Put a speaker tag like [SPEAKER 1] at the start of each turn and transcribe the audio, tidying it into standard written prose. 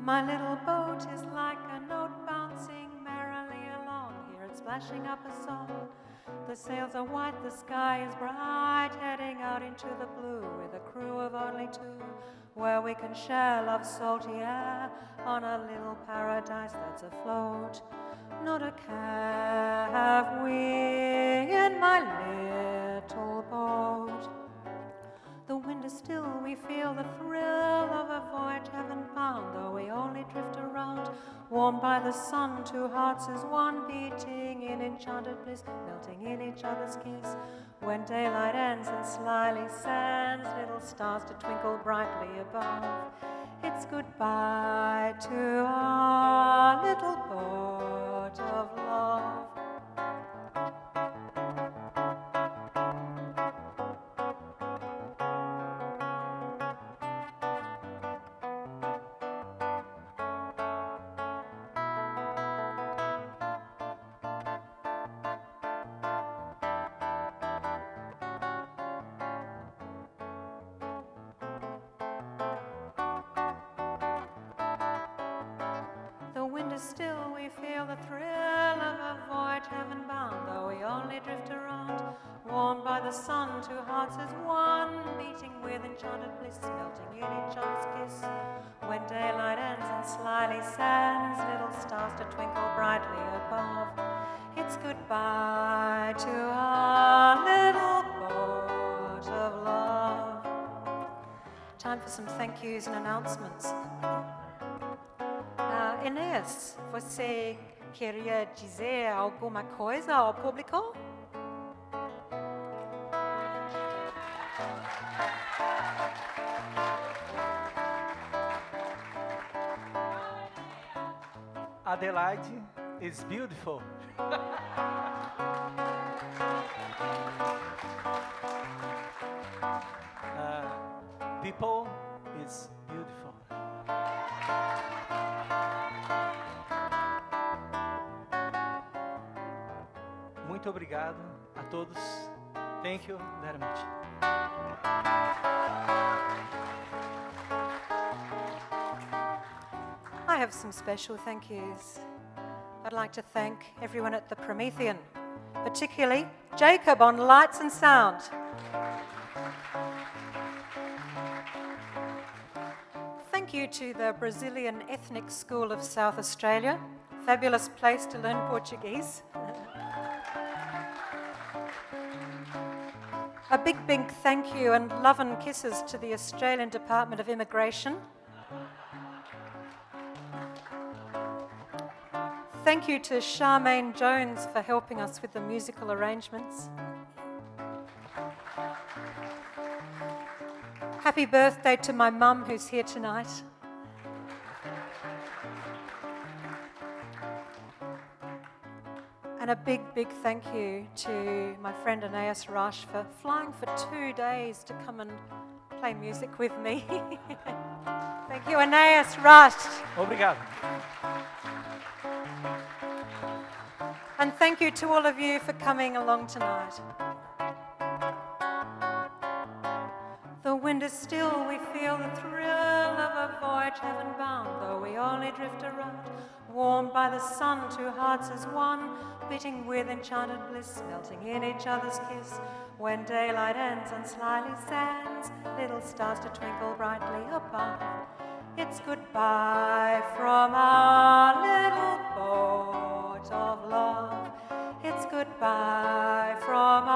[SPEAKER 1] My little boat is like a note bouncing merrily along. Hear it splashing up a song. The sails are white, the sky is bright, heading out into the blue with a crew of only two, where we can share love's salty air on a little paradise that's afloat. Not a care have we in my little boat. The wind is still, we feel the thrill of a voyage heaven-bound, though we only drift around, warmed by the sun, two hearts as one, beating in enchanted bliss, melting in each other's kiss. When daylight ends and slyly sends little stars to twinkle brightly above, it's goodbye to our little boat of love. The wind is still, we feel the thrill of a voyage heaven-bound, though we only drift around, warmed by the sun, two hearts as one, beating with enchanted bliss, melting in each other's kiss. When daylight ends and slyly sends little stars to twinkle brightly above, it's goodbye to our little boat of love. Time for some thank yous and announcements. Enéas, você queria dizer alguma coisa ao público?
[SPEAKER 2] Adelaide is beautiful. People is beautiful. Muito obrigado a todos. Thank you very much.
[SPEAKER 1] I have some special thank yous. I'd like to thank everyone at the Promethean, particularly Jacob on lights and sound. Thank you to the Brazilian Ethnic School of South Australia. Fabulous place to learn Portuguese. A big thank you and love and kisses to the Australian Department of Immigration. Thank you to Charmaine Jones for helping us with the musical arrangements. Happy birthday to my mum who's here tonight. And a big thank you to my friend Enéas Rush for flying for 2 days to come and play music with me. Thank you, Enéas Rush.
[SPEAKER 2] Obrigado.
[SPEAKER 1] And thank you to all of you for coming along tonight. The wind is still, we feel the thrill of a voyage heaven-bound, though we only drift around, warmed by the sun, two hearts as one, beating with enchanted bliss, melting in each other's kiss. When daylight ends and slyly sends little stars to twinkle brightly above, it's goodbye from our little boat of love. It's goodbye from